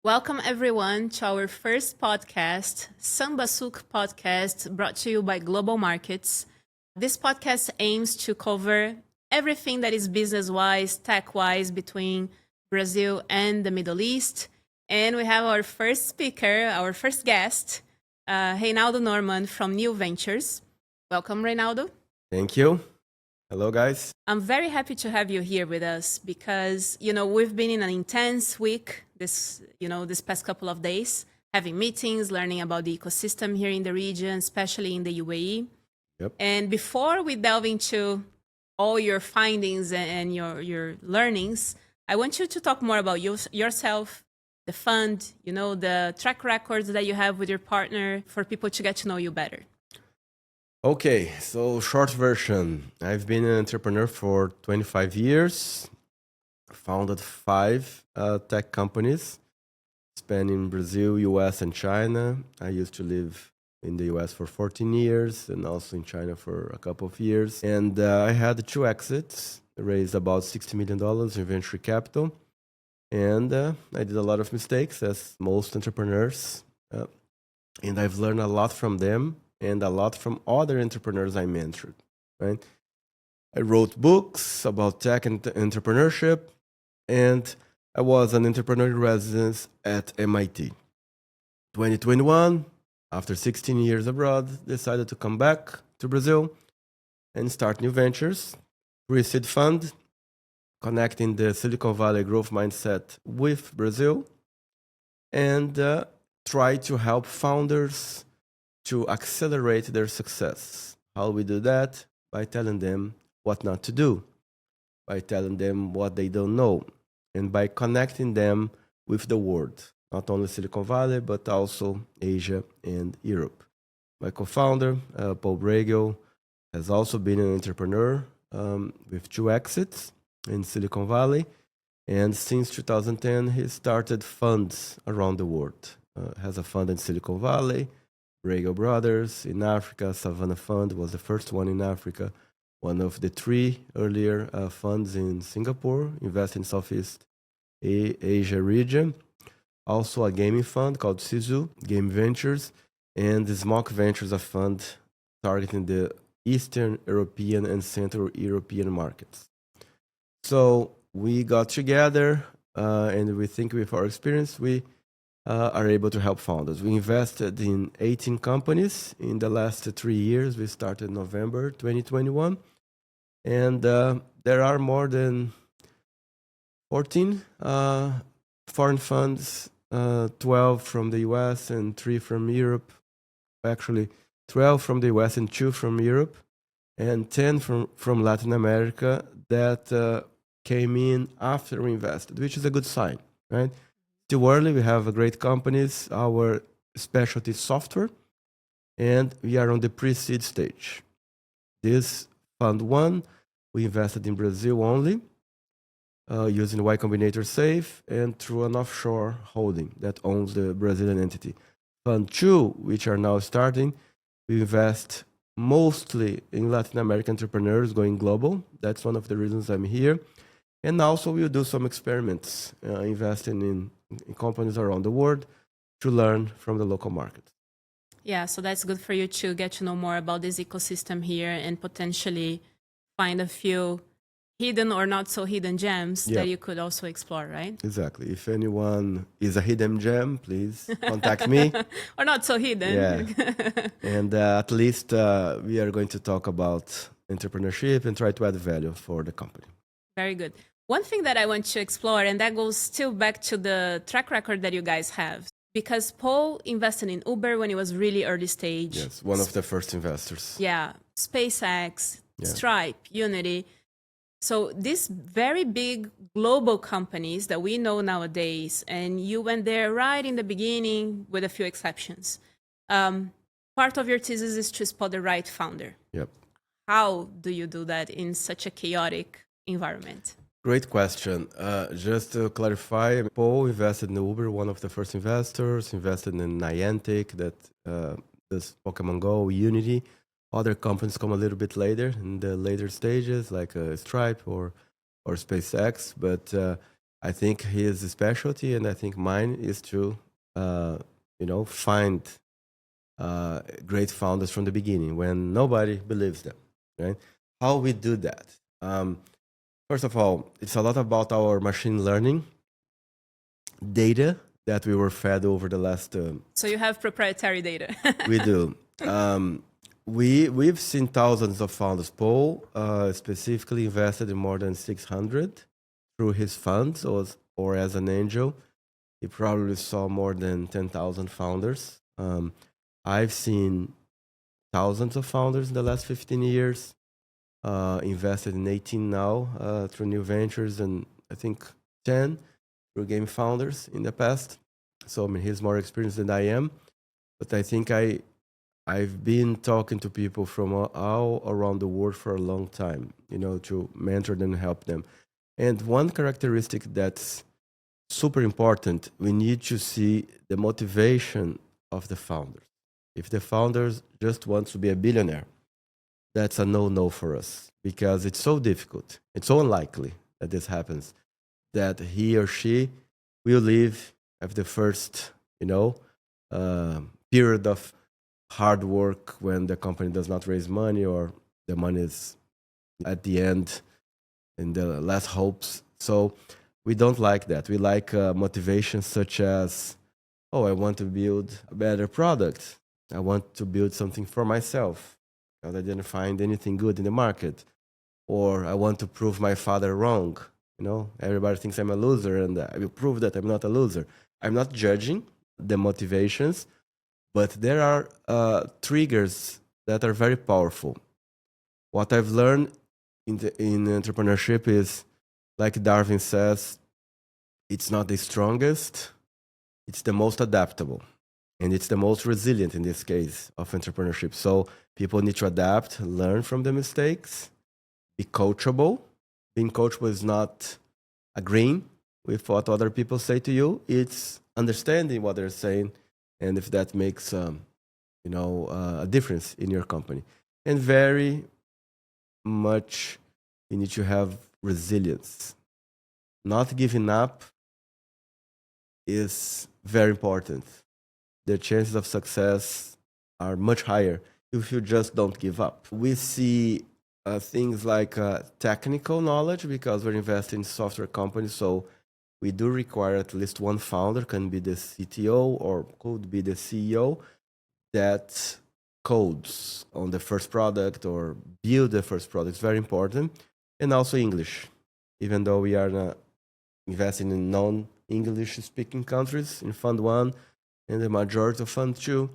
Welcome everyone to our first podcast, Samba Souq podcast, brought to you by Global Markets. This podcast aims to cover everything that is business-wise, tech-wise between Brazil and the Middle East. And we have our first speaker, our first guest, Reinaldo Normand from Niu Ventures. Welcome, Reinaldo. Thank you. Hello, guys. I'm very happy to have you here with us because, we've been in an intense week this past couple of days, having meetings, learning about the ecosystem here in the region, especially in the UAE. Yep. And before we delve into all your findings and your learnings, I want you to talk more about yourself, the fund, the track records that you have with your partner for people to get to know you better. Okay, so short version. I've been an entrepreneur for 25 years, founded 5 tech companies, spanning Brazil, US, and China. I used to live in the US for 14 years and also in China for a couple of years. And I had 2 exits, raised about $60 million in venture capital. And I did a lot of mistakes, as most entrepreneurs. And I've learned a lot from them and a lot from other entrepreneurs I mentored, right? I wrote books about tech and entrepreneurship, and I was an entrepreneur in residence at MIT. 2021, after 16 years abroad, decided to come back to Brazil and start Niu Ventures, pre-seed fund, connecting the Silicon Valley growth mindset with Brazil, and try to help founders to accelerate their success. How we do that? By telling them what not to do, by telling them what they don't know, and by connecting them with the world, not only Silicon Valley, but also Asia and Europe. My co-founder, Paul Bregel, has also been an entrepreneur with 2 exits in Silicon Valley. And since 2010, he started funds around the world. Has a fund in Silicon Valley, Bregel Brothers in Africa. Savannah Fund was the first one in Africa. One of the 3 earlier funds in Singapore, invest in Southeast Asia region. Also a gaming fund called Souq, Game Ventures, and the Smock Ventures, a fund targeting the Eastern European and Central European markets. So we got together, and we think with our experience, we are able to help founders. We invested in 18 companies in the last 3 years. We started November 2021. And there are more than 14 foreign funds, 12 from the US and 3 from Europe. Actually, 12 from the US and 2 from Europe, and 10 from Latin America that came in after we invested, which is a good sign, right? Still early, we have great companies, our specialty software, and we are on the pre-seed stage. This Fund 1, we invested in Brazil only, using Y Combinator Safe and through an offshore holding that owns the Brazilian entity. Fund 2, which are now starting, we invest mostly in Latin American entrepreneurs going global. That's one of the reasons I'm here. And also we'll do some experiments, investing in companies around the world to learn from the local market. Yeah, so that's good for you to get to know more about this ecosystem here and potentially find a few hidden or not so hidden gems that you could also explore, right? Exactly. If anyone is a hidden gem, please contact me. Or not so hidden. Yeah. And at least we are going to talk about entrepreneurship and try to add value for the company. Very good. One thing that I want to explore, and that goes still back to the track record that you guys have, because Paul invested in Uber when it was really early stage. Yes, one of the first investors. Yeah, SpaceX, Stripe, Unity. So these very big global companies that we know nowadays, and you went there right in the beginning with a few exceptions. Part of your thesis is to spot the right founder. Yep. How do you do that in such a chaotic environment? Great question. Just to clarify, Paul invested in Uber, one of the first investors, invested in Niantic, that does Pokemon Go, Unity. Other companies come a little bit later, in the later stages, like Stripe or SpaceX. But I think his specialty, and I think mine, is to find great founders from the beginning when nobody believes them. Right? How we do that? First of all, it's a lot about our machine learning data that we were fed over the last. So you have proprietary data. We do. We've seen thousands of founders. Paul specifically invested in more than 600 through his funds or as an angel. He probably saw more than 10,000 founders. I've seen thousands of founders in the last 15 years. Invested in 18 now through Niu Ventures, and I think 10 through game founders in the past. So I mean, he's more experienced than I am, but I think I've been talking to people from all around the world for a long time, to mentor them and help them. And one characteristic that's super important, we need to see the motivation of the founders. If the founders just want to be a billionaire, that's a no-no for us, because it's so difficult. It's so unlikely that this happens, that he or she will leave after the first, period of hard work when the company does not raise money or the money is at the end in the last hopes. So we don't like that. We like motivation such as, I want to build a better product. I want to build something for myself. I didn't find anything good in the market, or I want to prove my father wrong. Everybody thinks I'm a loser, and I will prove that I'm not a loser. I'm not judging the motivations, but there are triggers that are very powerful. What I've learned in entrepreneurship is, like Darwin says, it's not the strongest, it's the most adaptable. And it's the most resilient in this case of entrepreneurship. So people need to adapt, learn from the mistakes, be coachable. Being coachable is not agreeing with what other people say to you. It's understanding what they're saying, and if that makes a difference in your company. And very much you need to have resilience. Not giving up is very important. The chances of success are much higher if you just don't give up. We see things like technical knowledge, because we're investing in software companies, so we do require at least one founder, can be the CTO or could be the CEO, that codes on the first product or build the first product. It's very important. And also English, even though we are investing in non-English speaking countries in Fund 1, and the majority of Fund 2,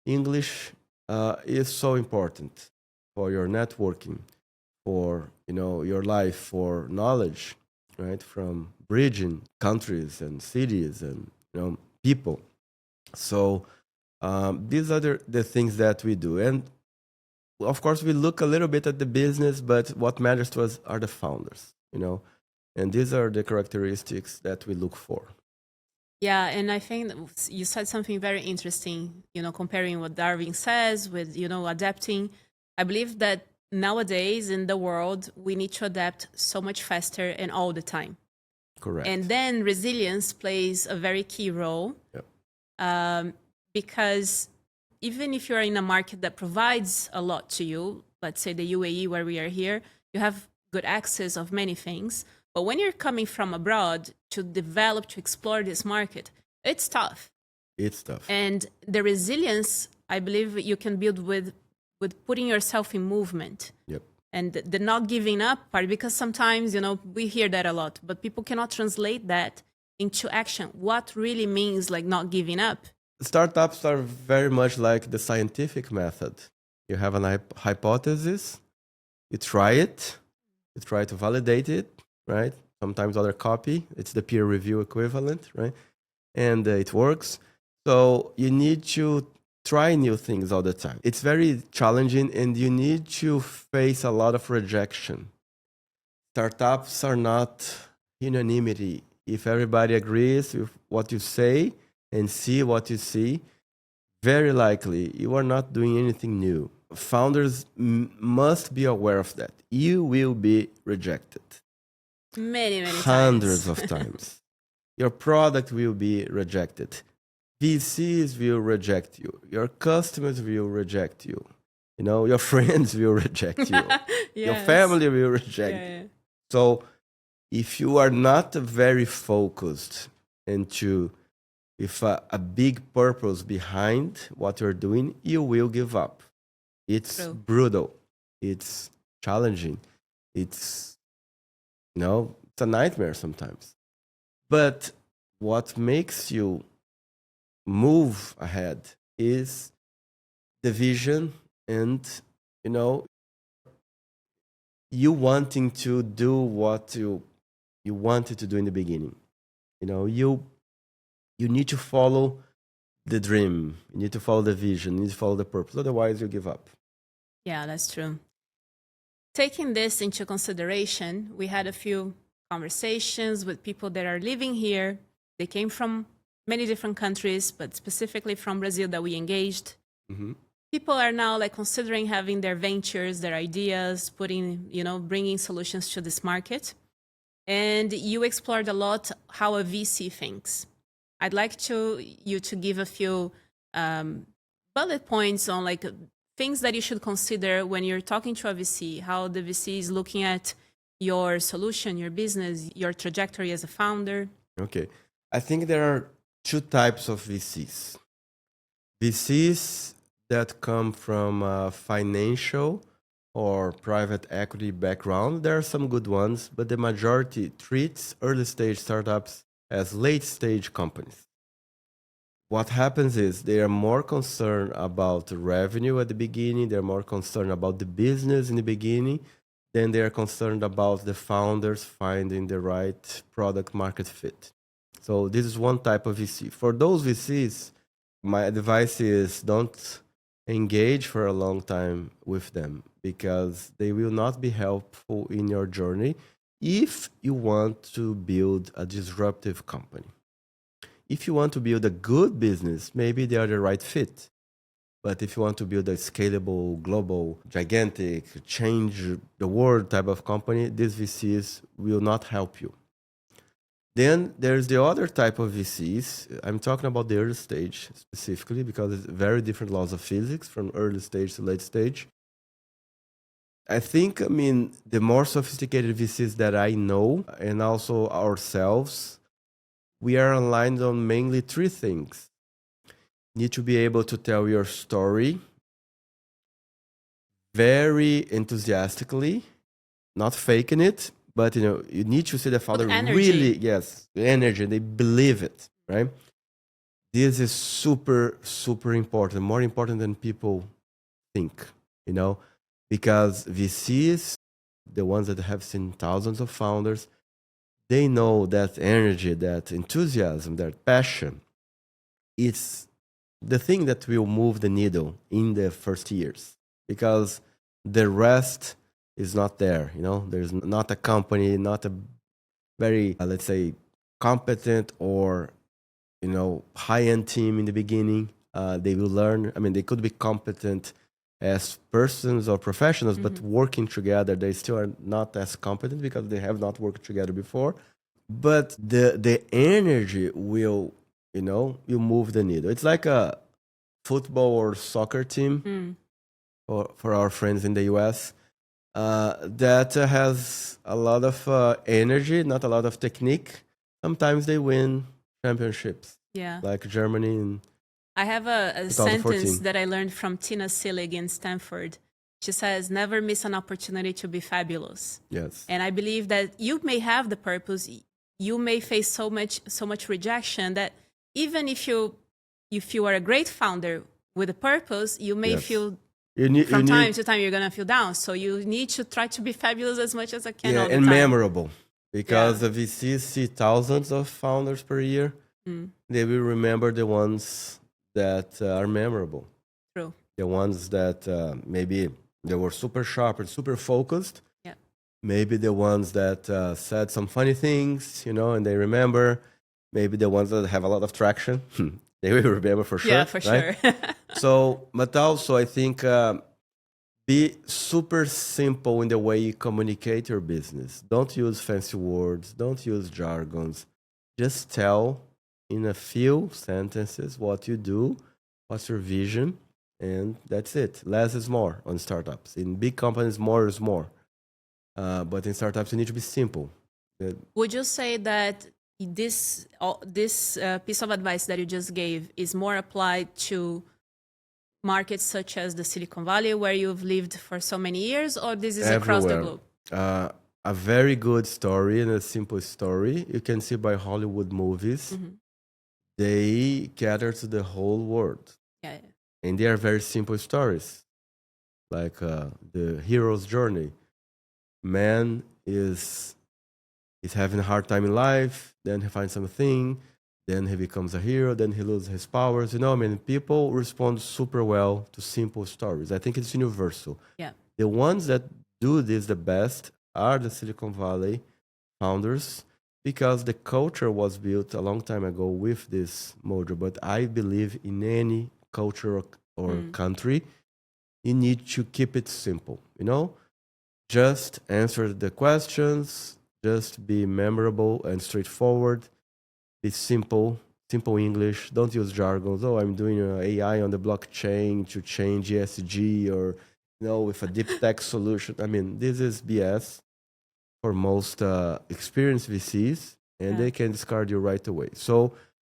English is so important for your networking, for your life, for knowledge, right? From bridging countries and cities and people. So these are the things that we do, and of course we look a little bit at the business, but what matters to us are the founders, and these are the characteristics that we look for. Yeah, and I think that you said something very interesting, comparing what Darwin says with, adapting. I believe that nowadays in the world, we need to adapt so much faster and all the time. Correct. And then resilience plays a very key role. Yep. Because even if you're in a market that provides a lot to you, let's say the UAE where we are here, you have good access of many things. But when you're coming from abroad to develop, to explore this market, it's tough. It's tough. And the resilience, I believe you can build with putting yourself in movement. Yep. And the not giving up part, because sometimes, we hear that a lot, but people cannot translate that into action. What really means like not giving up? Startups are very much like the scientific method. You have an hypothesis, you try it, you try to validate it, right? Sometimes other copy. It's the peer review equivalent, right? And it works. So you need to try new things all the time. It's very challenging, and you need to face a lot of rejection. Startups are not unanimity. If everybody agrees with what you say and see what you see, very likely you are not doing anything new. Founders must be aware of that. You will be rejected. Many, many hundreds times. of times. Your product will be rejected. VCs will reject you. Your customers will reject you. You know, your friends will reject you. Your Yes. family will reject you. Yeah. So if you are not very focused into with a big purpose behind what you're doing, you will give up. It's True. brutal. It's challenging. It's, you know, it's a nightmare sometimes. But what makes you move ahead is the vision and, you know, you wanting to do what you wanted to do in the beginning. You know, you need to follow the dream. You need to follow the vision. You need to follow the purpose. Otherwise, you give up. Yeah, that's true. Taking this into consideration, we had a few conversations with people that are living here. They came from many different countries, but specifically from Brazil that we engaged. Mm-hmm. People are now like considering having their ventures, their ideas, putting, bringing solutions to this market. And you explored a lot how a VC thinks. I'd like you to give a few bullet points on like things that you should consider when you're talking to a VC, how the VC is looking at your solution, your business, your trajectory as a founder. Okay. I think there are two types of VCs. VCs that come from a financial or private equity background. There are some good ones, but the majority treats early stage startups as late stage companies. What happens is they are more concerned about revenue at the beginning, they're more concerned about the business in the beginning, than they are concerned about the founders finding the right product market fit. So this is one type of VC. For those VCs, my advice is don't engage for a long time with them because they will not be helpful in your journey if you want to build a disruptive company. If you want to build a good business, maybe they are the right fit. But if you want to build a scalable, global, gigantic, change the world type of company, these VCs will not help you. Then there's the other type of VCs. I'm talking about the early stage specifically because it's very different laws of physics from early stage to late stage. I mean, the more sophisticated VCs that I know and also ourselves, we are aligned on mainly three things. You need to be able to tell your story very enthusiastically, not faking it, but you need to see the founder really, yes, the energy, they believe it, right? This is super, super important, more important than people think, because VCs, the ones that have seen thousands of founders, they know that energy, that enthusiasm, that passion, it's the thing that will move the needle in the first years, because the rest is not there. There's not a company, not a very, let's say, competent or, high-end team in the beginning. They will learn. I mean, they could be competent as persons or professionals, but working together, they still are not as competent because they have not worked together before. But the energy will, you move the needle. It's like a football or soccer team for our friends in the US that has a lot of energy, not a lot of technique. Sometimes they win championships. Yeah. Like Germany in I have a sentence that I learned from Tina Sillig in Stanford. She says, never miss an opportunity to be fabulous. Yes. And I believe that you may have the purpose, you may face so much rejection that even if you are a great founder with a purpose, you may feel from time to time you're gonna feel down. So you need to try to be fabulous as much as I can. All the and time. memorable, because the VCs see thousands of founders per year. They will remember the ones that are memorable. True. The ones that maybe they were super sharp and super focused. Yeah. Maybe the ones that said some funny things, and they remember. Maybe the ones that have a lot of traction. They will remember for sure. Yeah, for sure. So, but also I think Be super simple in the way you communicate your business. Don't use fancy words. Don't use jargons. Just tell in a few sentences what you do, what's your vision, and that's it. Less is more on startups. In big companies, more is more. But in startups, you need to be simple. Would you say that this piece of advice that you just gave is more applied to markets such as the Silicon Valley, where you've lived for so many years, or this is across the Everywhere. globe? A very good story and a simple story you can see by Hollywood movies. They cater to the whole world. Yeah. And they are very simple stories, like the hero's journey. Man is having a hard time in life, then he finds something, then he becomes a hero, then he loses his powers. You know, I mean, people respond super well to simple stories. I think it's universal. Yeah. The ones that do this the best are the Silicon Valley founders because the culture was built a long time ago with this model. But I believe in any culture or country, you need to keep it simple, you know? Just answer the questions, just be memorable and straightforward, be simple, simple English. Don't use jargons. Oh, I'm doing AI on the blockchain to change ESG or, you know, with a deep tech solution. I mean, this is BS for most experienced VCs, and they can discard you right away. So,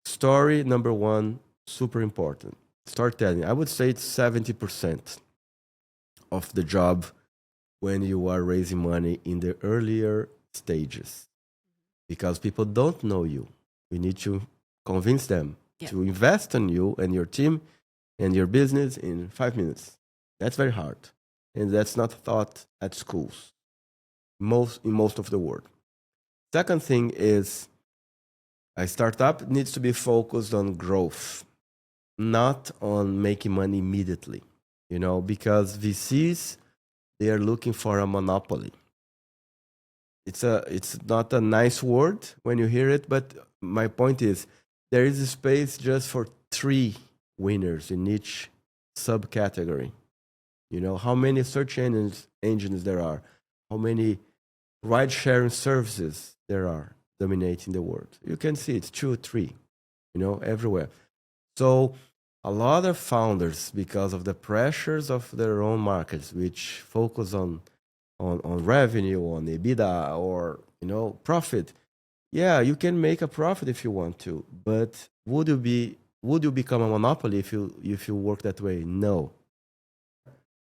story number one, super important. Start telling. I would say it's 70% of the job when you are raising money in the earlier stages, because people don't know you. You need to convince them to invest in you and your team and your business in 5 minutes. That's very hard, and that's not taught at schools in most of the world. Second thing is a startup needs to be focused on growth, not on making money immediately, you know, because VCs, they are looking for a monopoly. It's not a nice word when you hear it, but my point is there is a space just for 3 winners in each subcategory. You know, how many search engines there are, how many ride sharing services there are dominating the world. You can see it's 2 or 3, you know, everywhere. So a lot of founders, because of the pressures of their own markets, which focus on revenue, on EBITDA, or, you know, profit. Yeah, you can make a profit if you want to, but would you become a monopoly if you work that way? No.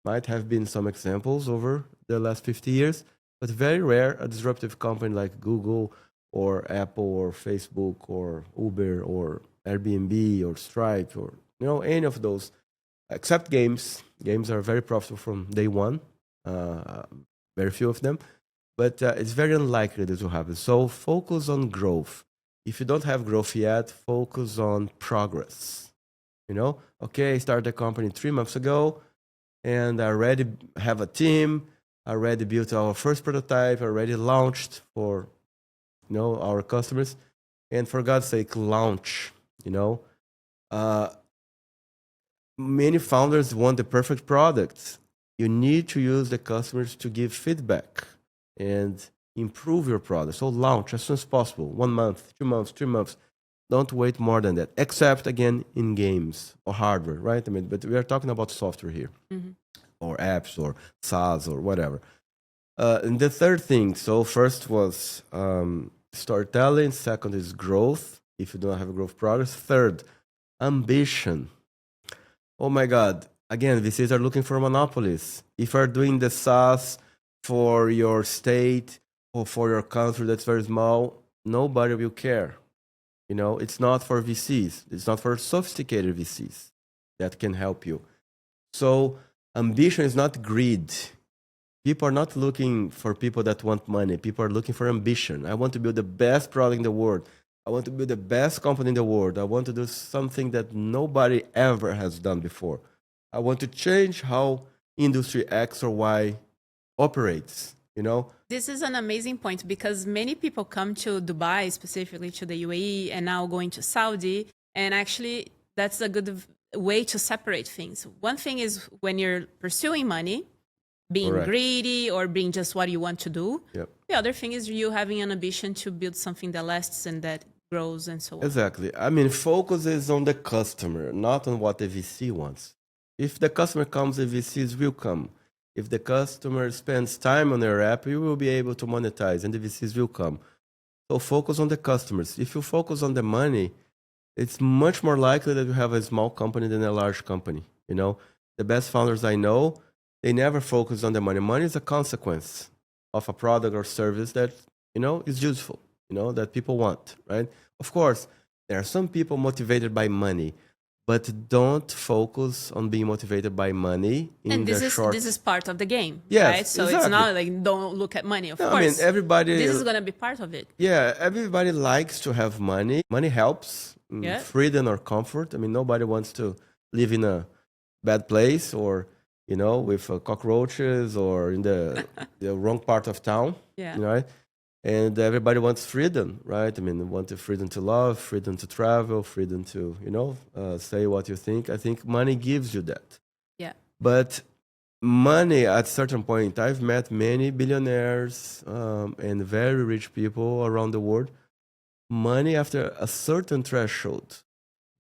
Might have been some examples over the last 50 years, but very rare a disruptive company like Google or Apple or Facebook or Uber or Airbnb or Stripe or, you know, any of those, except games. Games are very profitable from day one. Very few of them, but it's very unlikely this will happen. So focus on growth. If you don't have growth yet, focus on progress. You know, okay, I started the company 3 months ago, and I already have a team. I already built our first prototype. Already launched for, you know, our customers. And for God's sake, launch. You know, many founders want the perfect product. You need to use the customers to give feedback and improve your product. So launch as soon as possible. 1 month, 2 months, 3 months. Don't wait more than that, except again in games or hardware, right? I mean, but we are talking about software here, or apps or SaaS or whatever. And the third thing, so first was storytelling. Second is growth, if you don't have a growth product. Third, ambition. Oh my God. Again, VCs are looking for monopolies. If you're doing the SaaS for your state or for your country that's very small, nobody will care. You know, it's not for VCs. It's not for sophisticated VCs that can help you. So ambition is not greed. People are not looking for people that want money. People are looking for ambition. I want to build the best product in the world. I want to build the best company in the world. I want to do something that nobody ever has done before. I want to change how industry X or Y operates, you know? This is an amazing point because many people come to Dubai, specifically to the UAE, and now going to Saudi. And actually, that's a good way to separate things. One thing is when you're pursuing money, being Correct. greedy or being just what you want to do. Yep. The other thing is you having an ambition to build something that lasts and that grows and so on. Exactly. I mean, focus is on the customer, not on what the VC wants. If the customer comes, the VCs will come. If the customer spends time on your app, you will be able to monetize and the VCs will come. So focus on the customers. If you focus on the money, it's much more likely that you have a small company than a large company. You know, the best founders I know, they never focus on the money. Money is a consequence of a product or service that, you know, is useful, you know, that people want, right? Of course, there are some people motivated by money, but don't focus on being motivated by money in And the short. this is part of the game, Yes, right? So exactly. it's not like don't look at money. Of No, course, I mean, everybody. this is gonna be part of it. Yeah, everybody likes to have money. Money helps, Yeah. freedom or comfort. I mean, nobody wants to live in a bad place or, you know, with cockroaches or in the wrong part of town, Yeah. you know, right? And everybody wants freedom, right? I mean, they want the freedom to love, freedom to travel, freedom to, you know, say what you think. I think money gives you that. Yeah. But money, at certain point, I've met many billionaires and very rich people around the world. Money, after a certain threshold,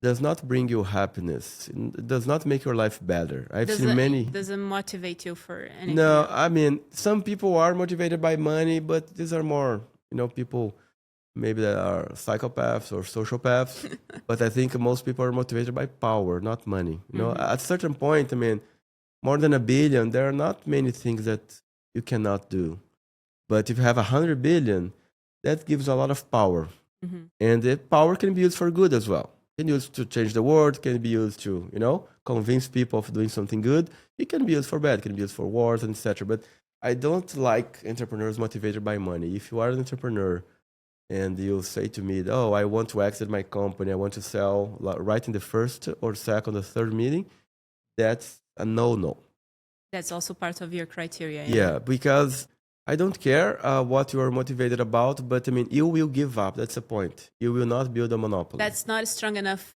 does not bring you happiness. It does not make your life better. I've seen many. Doesn't motivate you for anything. No, else. I mean, some people are motivated by money, but these are more, you know, people maybe that are psychopaths or sociopaths. But I think most people are motivated by power, not money. You know, at a certain point, I mean, more than $1 billion, there are not many things that you cannot do. But if you have 100 billion, that gives a lot of power. And the power can be used for good as well. Can be used to change the world, can be used to, you know, convince people of doing something good. It can be used for bad, it can be used for wars, and etc. But I don't like entrepreneurs motivated by money. If you are an entrepreneur and you say to me, oh, I want to exit my company, I want to sell right in the first or second or third meeting, that's a no-no. That's also part of your criteria. Yeah, because I don't care what you are motivated about, but I mean, you will give up. That's the point. You will not build a monopoly. That's not strong enough.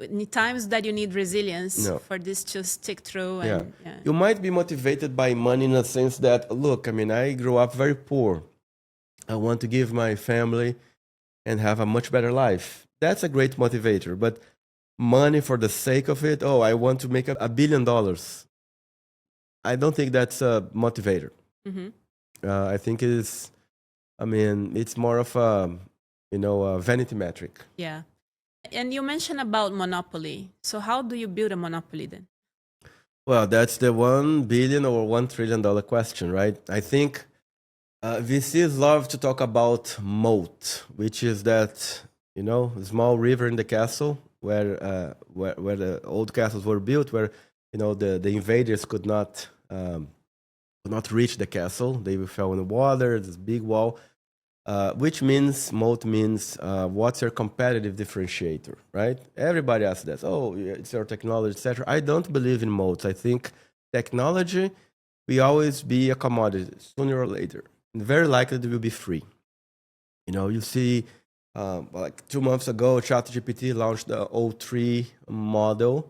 In times that you need resilience for this to stick through. And, yeah. You might be motivated by money in a sense that, look, I mean, I grew up very poor. I want to give my family and have a much better life. That's a great motivator. But money for the sake of it, oh, I want to make $1 billion. I don't think that's a motivator. I think it's more of a vanity metric. Yeah. And you mentioned about monopoly. So how do you build a monopoly then? Well, that's the $1 billion or $1 trillion question, right? I think VCs love to talk about moat, which is that, you know, small river in the castle where the old castles were built, where, you know, the invaders could not reach the castle. They fell in the water, this big wall, which means moat means what's your competitive differentiator, right? Everybody asks that. Oh, it's your technology, etc. I don't believe in moats. I think technology will always be a commodity sooner or later. And very likely it will be free. You know, you see, like 2 months ago, ChatGPT launched the O3 model,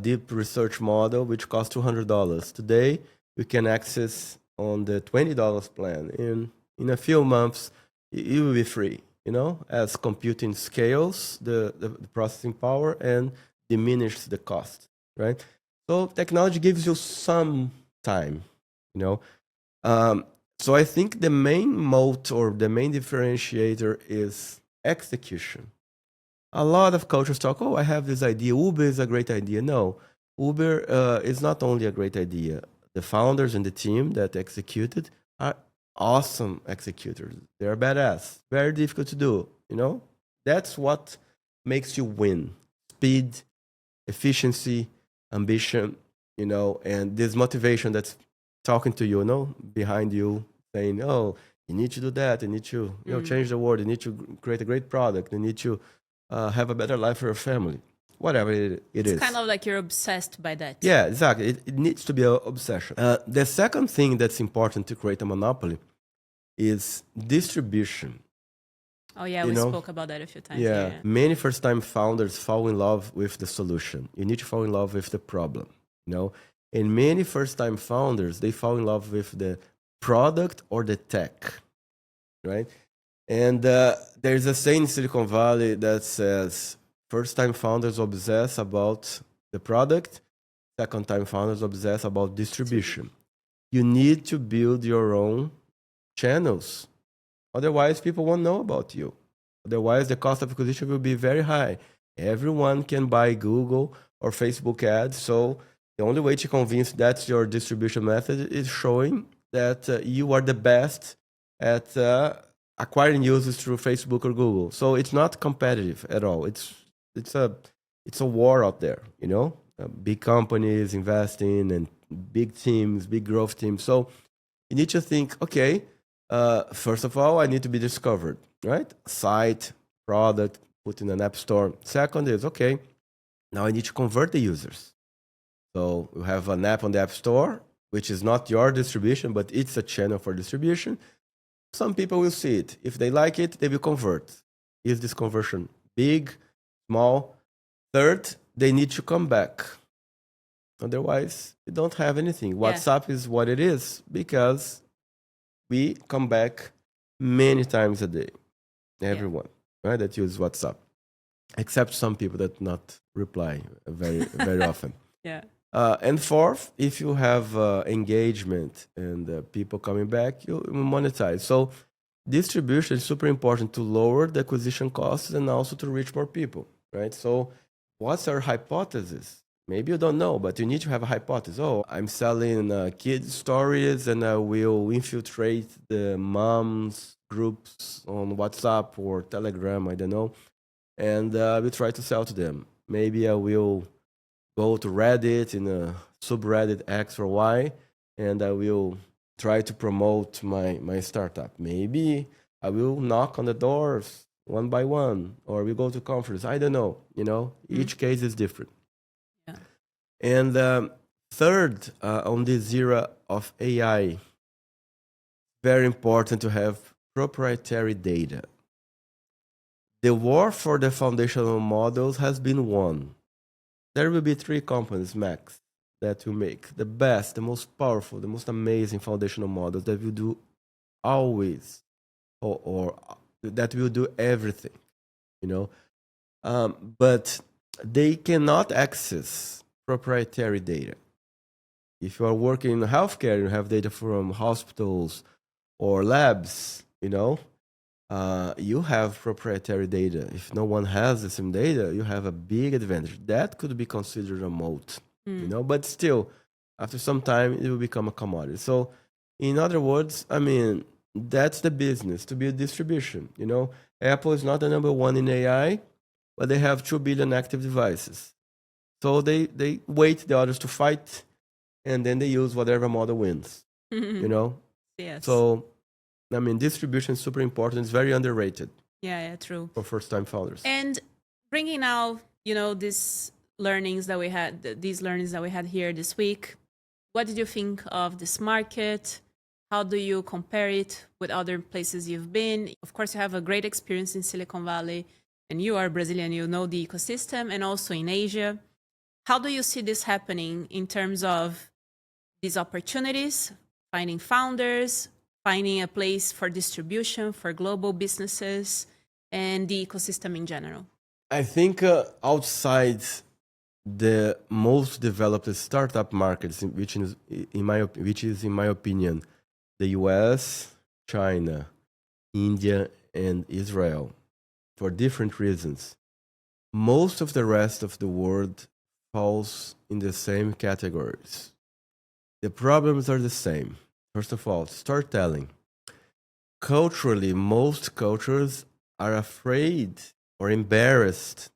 deep research model, which costs $200. Today, you can access on the $20 plan. In a few months, it will be free, you know, as computing scales the processing power and diminishes the cost, right? So technology gives you some time, you know. So I think the main moat or the main differentiator is execution. A lot of cultures talk, oh, I have this idea. Uber is a great idea. No, Uber is not only a great idea. The founders and the team that executed are awesome executors. They're badass. Very difficult to do, you know? That's what makes you win. Speed, efficiency, ambition, you know, and this motivation that's talking to you, you know, behind you, saying, oh, you need to do that. You need to, you know, change the world. You need to create a great product. You need to have a better life for your family. Whatever it is. It's kind of like you're obsessed by that. Yeah, exactly. It needs to be an obsession. The second thing that's important to create a monopoly is distribution. Oh, yeah, we spoke about that a few times. Yeah, many first-time founders fall in love with the solution. You need to fall in love with the problem, you know? And many first-time founders, they fall in love with the product or the tech, right? And there's a saying in Silicon Valley that says first-time founders obsess about the product, second-time founders obsess about distribution. You need to build your own channels. Otherwise, people won't know about you. Otherwise, the cost of acquisition will be very high. Everyone can buy Google or Facebook ads. So the only way to convince that's your distribution method is showing that you are the best at acquiring users through Facebook or Google. So it's not competitive at all. It's a war out there, you know. Big companies investing and big teams, big growth teams. So you need to think, okay, first of all, I need to be discovered, right? Site, product, put in an app store. Second is, okay, now I need to convert the users. So you have an app on the app store, which is not your distribution, but it's a channel for distribution. Some people will see it. If they like it, they will convert. Is this conversion big, small? Third, they need to come back. Otherwise, you don't have anything. Yeah. WhatsApp is what it is because we come back many times a day. Everyone, right, that use WhatsApp, except some people that not reply very often. Yeah. And fourth, if you have engagement and people coming back, you monetize. So distribution is super important to lower the acquisition costs and also to reach more people, right? So what's our hypothesis? Maybe you don't know, but you need to have a hypothesis. Oh, I'm selling kids stories and I will infiltrate the moms groups on WhatsApp or Telegram, I don't know, and I will try to sell to them. Maybe I will go to Reddit in a subreddit X or Y, and I will try to promote my startup. Maybe I will knock on the doors one by one, or we go to conference. I don't know. You know, each case is different. Yeah. And third, on this era of AI, very important to have proprietary data. The war for the foundational models has been won. There will be 3 companies max that will make the best, the most powerful, the most amazing foundational models that will do always, or that will do everything, you know. But they cannot access proprietary data. If you are working in healthcare, you have data from hospitals or labs, you know, you have proprietary data. If no one has the same data, you have a big advantage. That could be considered a moat, you know, but still, after some time, it will become a commodity. So, in other words, I mean, that's the business, to build distribution, you know. Apple is not the number one in AI, but they have 2 billion active devices. So they wait the others to fight, and then they use whatever model wins, you know. Yes. So, I mean, distribution is super important. It's very underrated. Yeah, true. For first-time founders. And bringing now, you know, these learnings that we had here this week, what did you think of this market? How do you compare it with other places you've been? Of course, you have a great experience in Silicon Valley, and you are Brazilian, you know the ecosystem, and also in Asia. How do you see this happening in terms of these opportunities, finding founders, finding a place for distribution for global businesses, and the ecosystem in general? I think outside the most developed startup markets, which is in my opinion, the US, China, India, and Israel, for different reasons, most of the rest of the world falls in the same categories. The problems are the same. First of all, storytelling. Culturally, most cultures are afraid or embarrassed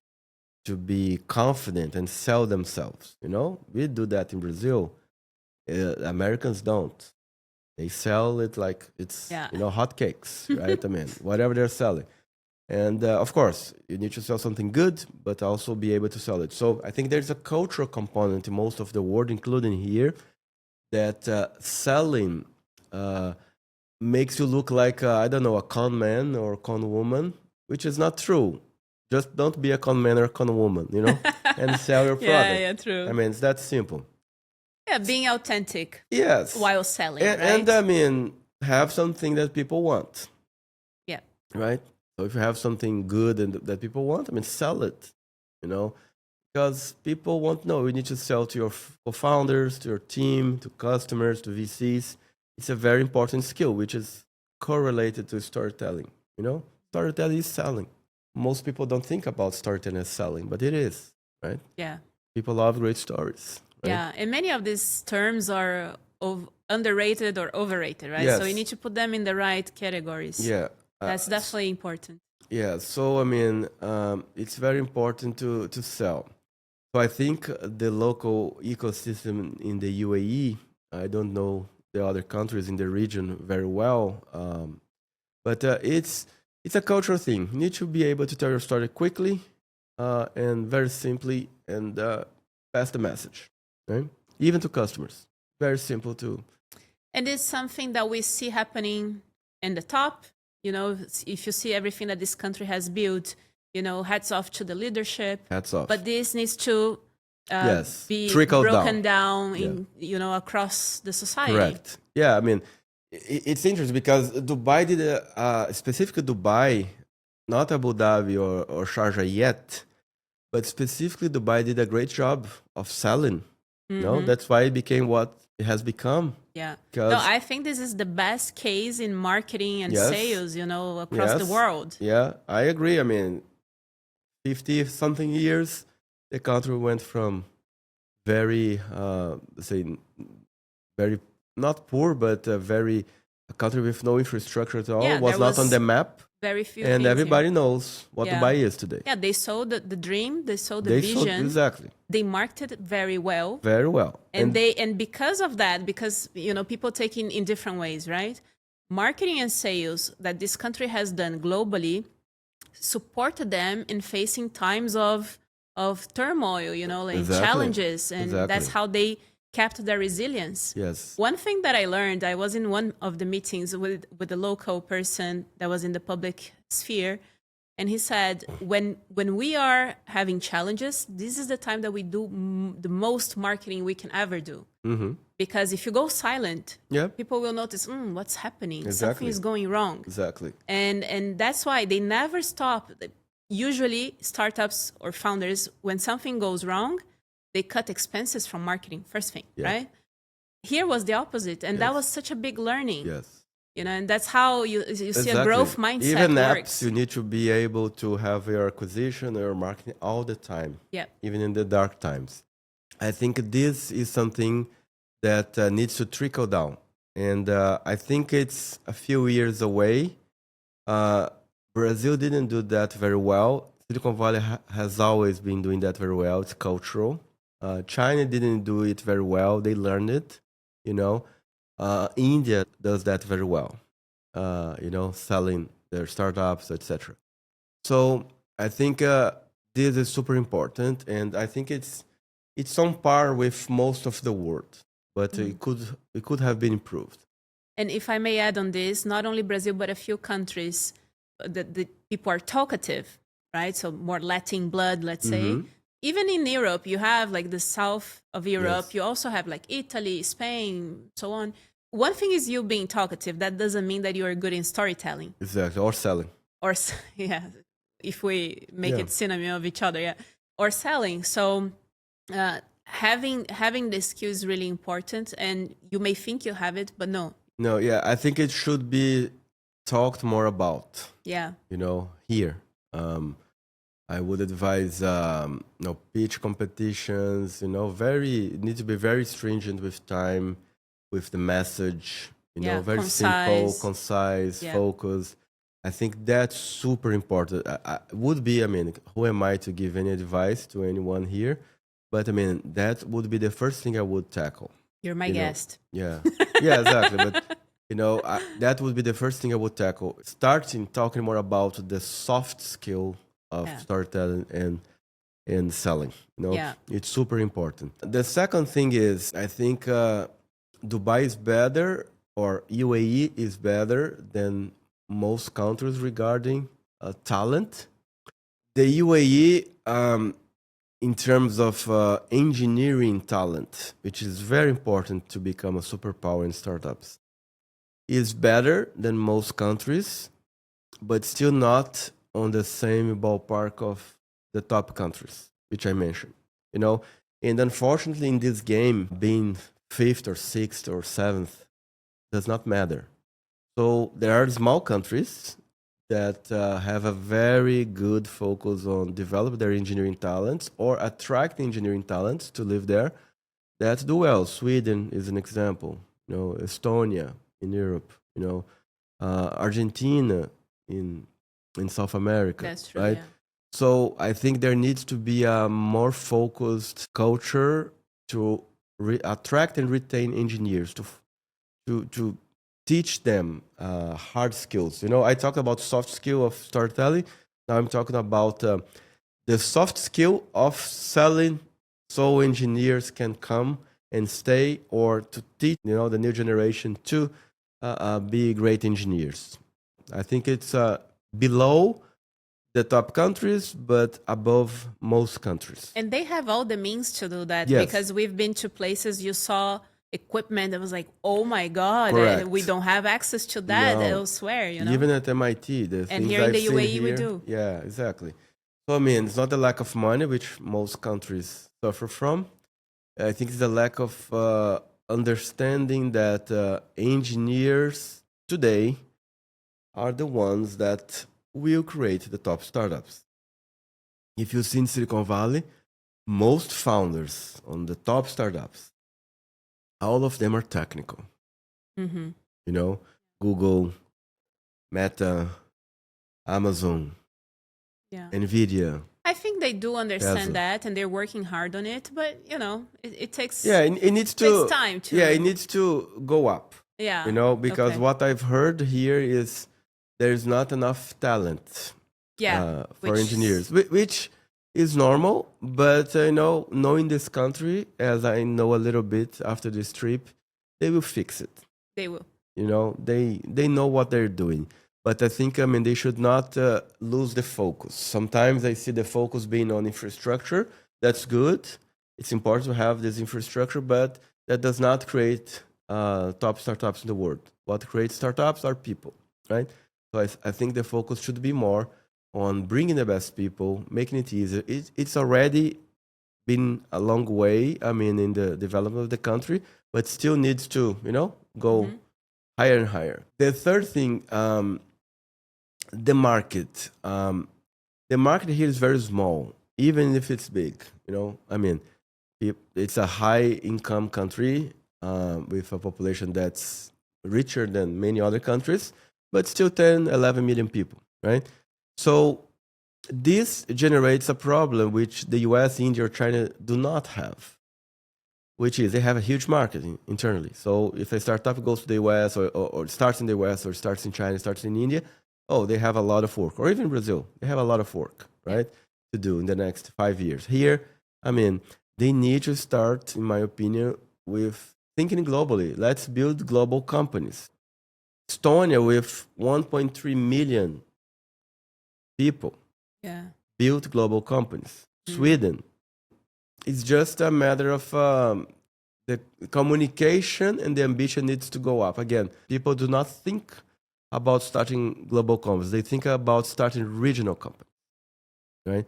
to be confident and sell themselves. You know, we do that in Brazil. Americans don't. They sell it like it's, you know, hotcakes, right? I mean, whatever they're selling. And of course, you need to sell something good, but also be able to sell it. So I think there's a cultural component in most of the world, including here, that selling makes you look like, I don't know, a con man or a con woman, which is not true. Just don't be a con man or a con woman, you know, and sell your product. Yeah, true. I mean, it's that simple. Yeah, being authentic Yes. while selling, And, right? and I mean, have something that people want, Yeah. right? So if you have something good and that people want, I mean, sell it, you know, because people want to know. You need to sell to your co-founders, to your team, to customers, to VCs. It's a very important skill, which is correlated to storytelling. You know, storytelling is selling. Most people don't think about storytelling as selling, but it is, right? Yeah. People love great stories, right? Yeah. And many of these terms are underrated or overrated, right? So you Yes. need to put them in the right categories. Yeah. That's definitely important. Yeah. So I mean, it's very important to sell. So I think the local ecosystem in the UAE, I don't know the other countries in the region very well, but it's a cultural thing. You need to be able to tell your story quickly and very simply and pass the message, right? Even to customers. Very simple too. And it's something that we see happening in the top. You know, if you see everything that this country has built, you know, hats off to the leadership. Hats off. But this needs to Yes. be Trickle broken down. down in, you know, across the society. Correct. Yeah, I mean, it's interesting because Dubai did specifically Dubai, not Abu Dhabi or Sharjah yet, but specifically Dubai did a great job of selling. No, that's why it became what it has become. Yeah. No, Because I think this is the best case in marketing and Yes. sales, you know, across the Yes. world. Yeah, I agree. I mean, 50 something years, the country went from very, let's say, very not poor, but very a country with no infrastructure at all, Yeah, was there not on was the map, Very few and things everybody here. knows what Yeah. Dubai is today. Yeah, they saw the dream, they saw the They vision. sold exactly They marketed very well. very well, And because of that, because you know, people take in different ways, right? Marketing and sales that this country has done globally supported them in facing times of turmoil, you know, like Exactly. challenges, and that's Exactly. how they kept their resilience. Yes. One thing that I learned, I was in one of the meetings with a local person that was in the public sphere, and he said, when we are having challenges, this is the time that we do the most marketing we can ever do. Mm-hmm. Because if you go silent, Yeah. people will notice, what's happening? Exactly. Something is going wrong. Exactly. And that's why they never stop. Usually startups or founders, when something goes wrong, they cut expenses from marketing first thing, Yeah. right? Here was the opposite, and that Yes. was such a big learning. Yes. You know, and that's how you see Exactly. a growth mindset Even works. apps, you need to be able to have your acquisition or your marketing all the time, Yeah. even in the dark times. I think this is something that needs to trickle down. And I think it's a few years away. Brazil didn't do that very well. Silicon Valley has always been doing that very well. It's cultural. China didn't do it very well. They learned it, you know. India does that very well, you know, selling their startups, etc. So I think this is super important, and I think it's on par with most of the world, but it could have been improved. And if I may add on this, not only Brazil, but a few countries, the people are talkative, right? So more Latin blood, let's say. Even in Europe, you have like the south of Europe. Yes. You also have like Italy, Spain, so on. One thing is you being talkative. That doesn't mean that you are good in storytelling. Exactly, or selling. Or, yeah, if we make Yeah. it synonym of each other, yeah. Or selling. So having the skill is really important. And you may think you have it, but no. No, yeah, I think it should be talked more about. Yeah. You know, here. I would advise, you know, pitch competitions. You know, need to be very stringent with time, with the message. You know, very simple, concise, Yeah. focus. I think that's super important. Would be, I mean, who am I to give any advice to anyone here? But I mean, that would be the first thing I would tackle. You're my You know, guest. Yeah, yeah, exactly. But you know, that would be the first thing I would tackle. Starting talking more about the soft skill of Yeah. storytelling and selling. You know, Yeah. it's super important. The second thing is, I think Dubai is better, or UAE is better than most countries regarding talent. The UAE in terms of engineering talent, which is very important to become a superpower in startups, is better than most countries, but still not on the same ballpark of the top countries, which I mentioned. You know, and unfortunately, in this game, being fifth or sixth or seventh does not matter. So there are small countries that have a very good focus on develop their engineering talents or attract engineering talents to live there that do well. Sweden is an example. You know, Estonia in Europe. You know, Argentina in South America. That's true. Right. Yeah. So I think there needs to be a more focused culture to attract and retain engineers to teach them hard skills. You know, I talked about soft skill of storytelling. Now I'm talking about the soft skill of selling, so engineers can come and stay, or to teach, you know, the new generation to be great engineers. I think it's below the top countries, but above most countries. And they have all the means to do that, Yes. because we've been to places you saw equipment that was like, oh my God, Correct. we don't have access to that No. elsewhere, you know? Even at MIT, the And things here in I've the seen UAE we here- do. Yeah, exactly. So I mean, it's not the lack of money, which most countries suffer from. I think it's the lack of understanding that engineers today are the ones that will create the top startups. If you see in Silicon Valley, most founders on the top startups, all of them are technical. Mm-hmm. You know, Google, Meta, Amazon, Yeah. Nvidia. I think they do understand Tesla. that, and they're working hard on it, but you know, it takes Yeah, it needs to. takes time to. Yeah, it needs to go up. Yeah. You know, because Okay. what I've heard here is there's not enough talent Yeah. for which- engineers, which is normal. But you know, knowing this country as I know a little bit after this trip, they will fix it. They will. You know, they know what they're doing. But I think, I mean, they should not lose the focus. Sometimes I see the focus being on infrastructure. That's good. It's important to have this infrastructure, but that does not create top startups in the world. What creates startups are people, right? So I think the focus should be more on bringing the best people, making it easier. It's already been a long way, I mean, in the development of the country, but still needs to, you know, go higher and higher. The third thing, the market. The market here is very small, even if it's big. You know, I mean, it's a high-income country with a population that's richer than many other countries, but still 10, 11 million people, right? So this generates a problem which the US, India, or China do not have, which is they have a huge market internally. So if a startup goes to the US or starts in the US or starts in China, starts in India, oh, they have a lot of work. Or even Brazil, they have a lot of work, right, to do in the next 5 years. Here, I mean, they need to start, in my opinion, with thinking globally. Let's build global companies. Estonia, with 1.3 million people, built global companies. Sweden, it's just a matter of the communication and the ambition needs to go up. Again, people do not think about starting global companies. They think about starting regional companies, right?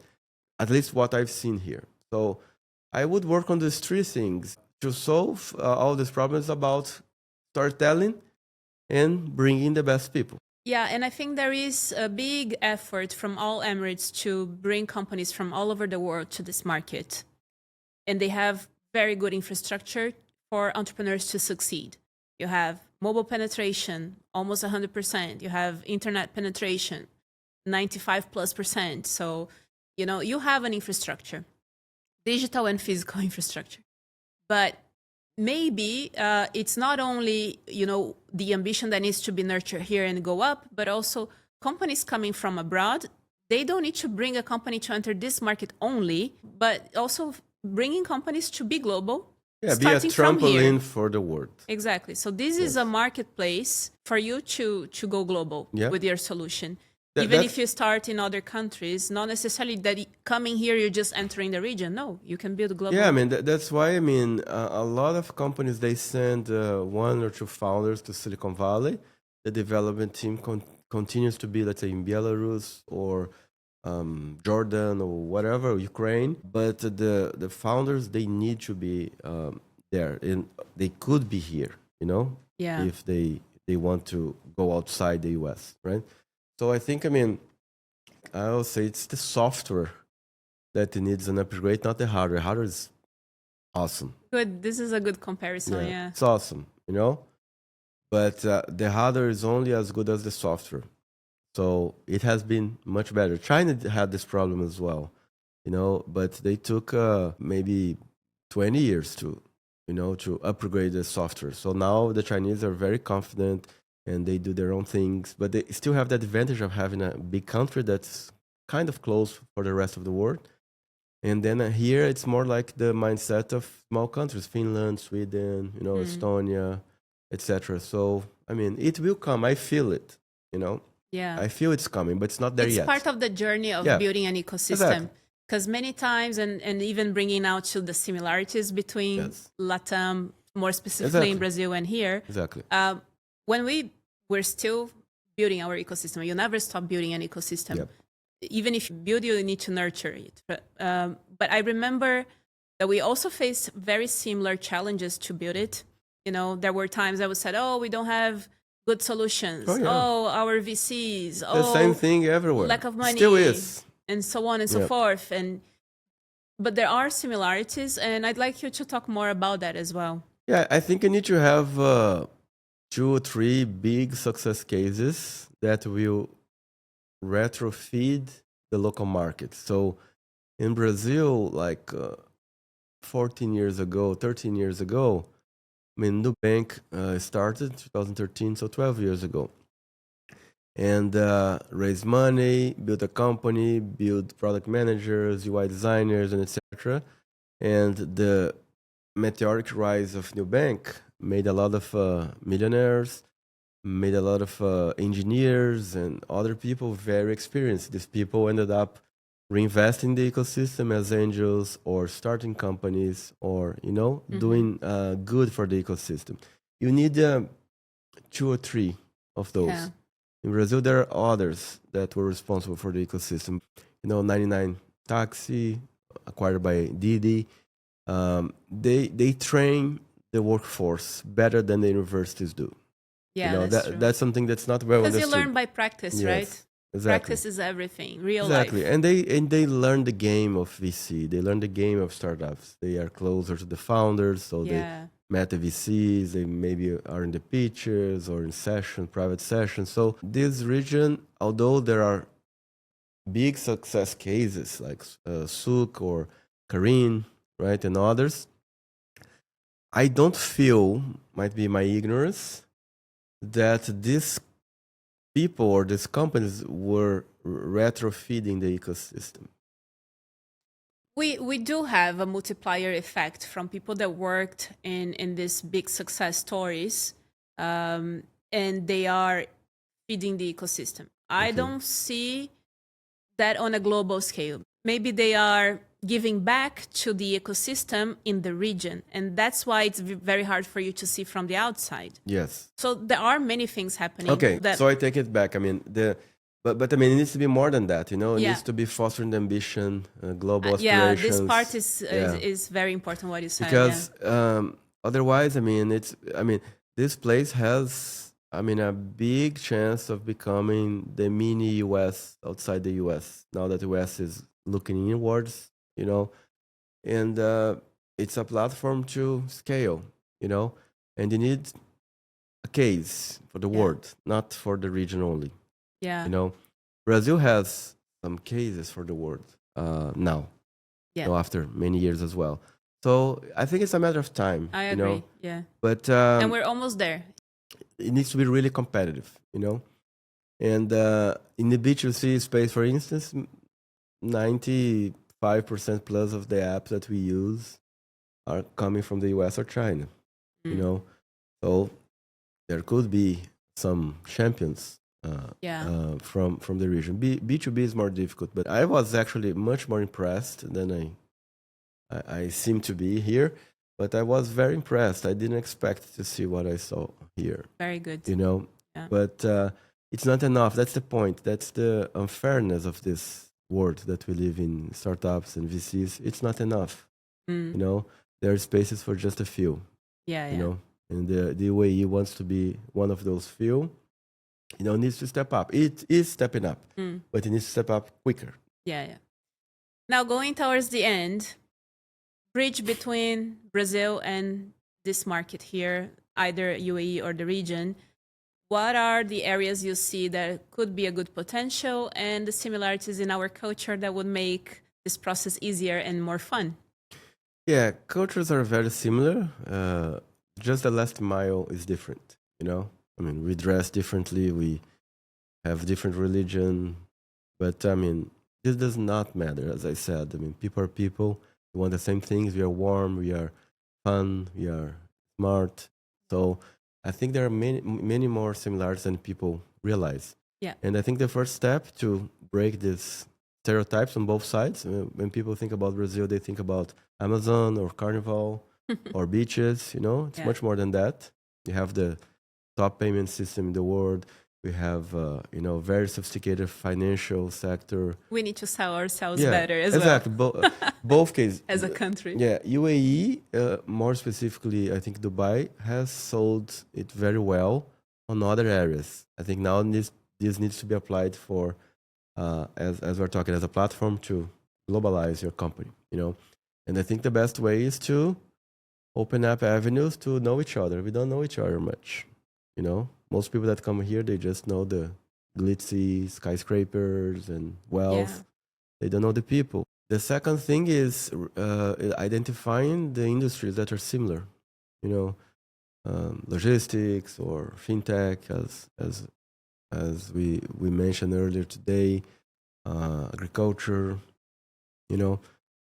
At least what I've seen here. So I would work on these three things to solve all these problems about storytelling and bringing the best people. Yeah, and I think there is a big effort from all Emirates to bring companies from all over the world to this market. And they have very good infrastructure for entrepreneurs to succeed. You have mobile penetration, almost 100%. You have internet penetration, 95+%. So, you know, you have an infrastructure, digital and physical infrastructure. But maybe it's not only, you know, the ambition that needs to be nurtured here and go up, but also companies coming from abroad. They don't need to bring a company to enter this market only, but also bringing companies to be global. Yeah, be a starting from here. trampoline for the world. Exactly. So this is a marketplace for you to go global with your solution. Even if you start in other countries, not necessarily that coming here, you're just entering the region. No, you can build a global. Yeah, I mean, that's why, I mean, a lot of companies, they send one or two founders to Silicon Valley. The development team continues to be, let's say, in Belarus or Jordan or whatever, Ukraine. But the founders, they need to be there. And they could be here, if they want to go outside the US, right? So I think, I mean, I will say it's the software that needs an upgrade, not the hardware. Hardware is awesome. Good. This is a good comparison, yeah. It's awesome, But the hardware is only as good as the software. So it has been much better. China had this problem as well, but they took maybe 20 years to upgrade the software. So now the Chinese are very confident and they do their own things, but they still have the advantage of having a big country that's kind of close for the rest of the world. And then here it's more like the mindset of small countries, Finland, Sweden, Estonia, etc. So, I mean, it will come. I feel it, Yeah. I feel it's coming, but it's not there yet. It's part of the journey of building an ecosystem. Because many times, and even bringing out to the similarities between LATAM, more specifically in Brazil and here. Exactly. When we're still building our ecosystem, you never stop building an ecosystem. Yep. Even if you build, you need to nurture it. But I remember that we also faced very similar challenges to build it. There were times I would say, oh, we don't have good solutions. Oh, our VCs. The same thing everywhere. Lack of money. Still is. And so on and so forth. But there are similarities, and I'd like you to talk more about that as well. Yeah, I think you need to have 2 or 3 big success cases that will retrofeed the local market. So in Brazil, like 13 years ago, I mean, Nubank started in 2013, so 12 years ago. And raised money, built a company, built product managers, UI designers, and etc. And the meteoric rise of Nubank made a lot of millionaires, made a lot of engineers and other people very experienced. These people ended up reinvesting the ecosystem as angels or starting companies or, doing good for the ecosystem. You need 2 or 3 of those. Yeah. In Brazil, there are others that were responsible for the ecosystem. 99 Taxi, acquired by Didi. They train the workforce better than the universities do. Yeah, that's something that's not well understood. Because you learn by practice, right? Exactly. Practice is everything. Real life. Exactly, and they learn the game of VC. They learn the game of startups. They are closer to the founders, so they met the VCs. They maybe are in the pitches or in private sessions. So this region, although there are big success cases like Souq or Karin, right, and others, I don't feel, might be my ignorance, that these people or these companies were retrofeeding the ecosystem. We do have a multiplier effect from people that worked in these big success stories, and they are feeding the ecosystem. I don't see that on a global scale. Maybe they are giving back to the ecosystem in the region, and that's why it's very hard for you to see from the outside. Yes. So there are many things happening. Okay, so I take it back. I mean, but I mean, it needs to be more than that. It needs to be fostering the ambition, global aspirations. Yeah, this part is very important. What you said. Because otherwise, I mean, this place has, a big chance of becoming the mini US outside the US. Now that the US is looking inwards, and it's a platform to scale, and you need a case for the world, not for the region only. Yeah. Brazil has some cases for the world now, after many years as well. So I think it's a matter of time. I agree. Yeah. But and we're almost there. It needs to be really competitive, And in the B2C space, for instance, 95% plus of the apps that we use are coming from the US or China, So there could be some champions from the region. B2B is more difficult, but I was actually much more impressed than I seem to be here. But I was very impressed. I didn't expect to see what I saw here. Very good. Yeah. But it's not enough. That's the point. That's the unfairness of this world that we live in, startups and VCs. It's not enough. There are spaces for just a few. And the UAE wants to be one of those few. Needs to step up. It is stepping up, but it needs to step up quicker. Now, going towards the end, bridge between Brazil and this market here, either UAE or the region. What are the areas you see that could be a good potential and the similarities in our culture that would make this process easier and more fun? Yeah, cultures are very similar. Just the last mile is different, we dress differently, we have different religion, but this does not matter, as I said. People are people. We want the same things. We are warm, we are fun, we are smart. So I think there are many more similarities than people realize. And I think the first step to break these stereotypes on both sides, when people think about Brazil, they think about Amazon or Carnival or beaches, it's much more than that. You have the top payment system in the world. We have, very sophisticated financial sector. We need to sell ourselves better as exactly. well. Both cases. As a country. Yeah, UAE, more specifically, I think Dubai, has sold it very well on other areas. I think now this needs to be applied for, as we're talking, as a platform to globalize your company, And I think the best way is to open up avenues to know each other. We don't know each other much, Most people that come here, they just know the glitzy skyscrapers and wealth. They don't know the people. The second thing is identifying the industries that are similar, logistics or fintech, as we mentioned earlier today, agriculture.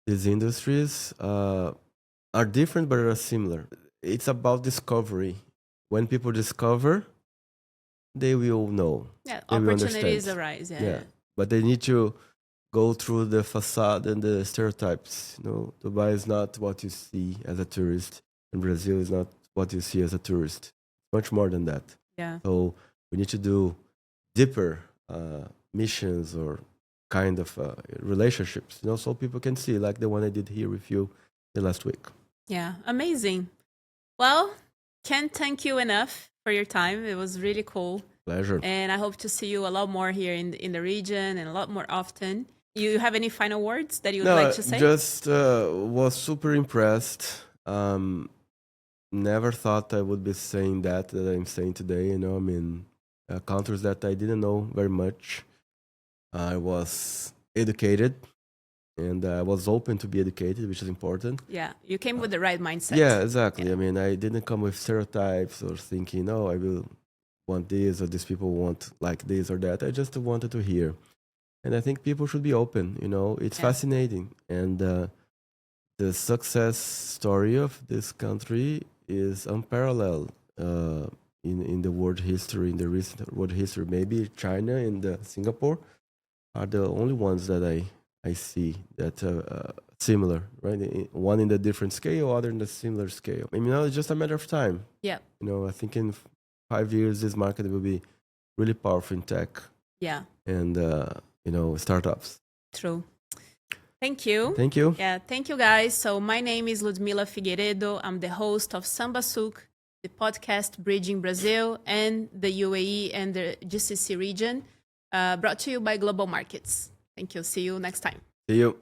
These industries are different but are similar. It's about discovery. When people discover, they will know. Opportunities arise. But they need to go through the facade and the stereotypes. Dubai is not what you see as a tourist, and Brazil is not what you see as a tourist. Much more than that. So we need to do deeper missions or kind of relationships, so people can see, like the one I did here with you the last week. Amazing. Well, can't thank you enough for your time. It was really cool. Pleasure. And I hope to see you a lot more here in the region and a lot more often. You have any final words that you would like to say? Just was super impressed. Never thought I would be saying that I'm saying today. Countries that I didn't know very much. I was educated. And I was open to be educated, which is important. You came with the right mindset. Exactly. I didn't come with stereotypes or thinking, I will want this or these people want like this or that. I just wanted to hear. And I think people should be open, It's fascinating. And the success story of this country is unparalleled in the world history, in the recent world history. Maybe China and Singapore are the only ones that I see that similar, right? One in the different scale, other in the similar scale. It's just a matter of time. I think in 5 years, this market will be really powerful in tech. And, startups. True. Thank you. Thank you. Thank you, guys. So my name is Ludmilla Figueiredo. I'm the host of Samba Souq, the podcast bridging Brazil and the UAE and the GCC region, brought to you by Global Markets. Thank you. See you next time. See you.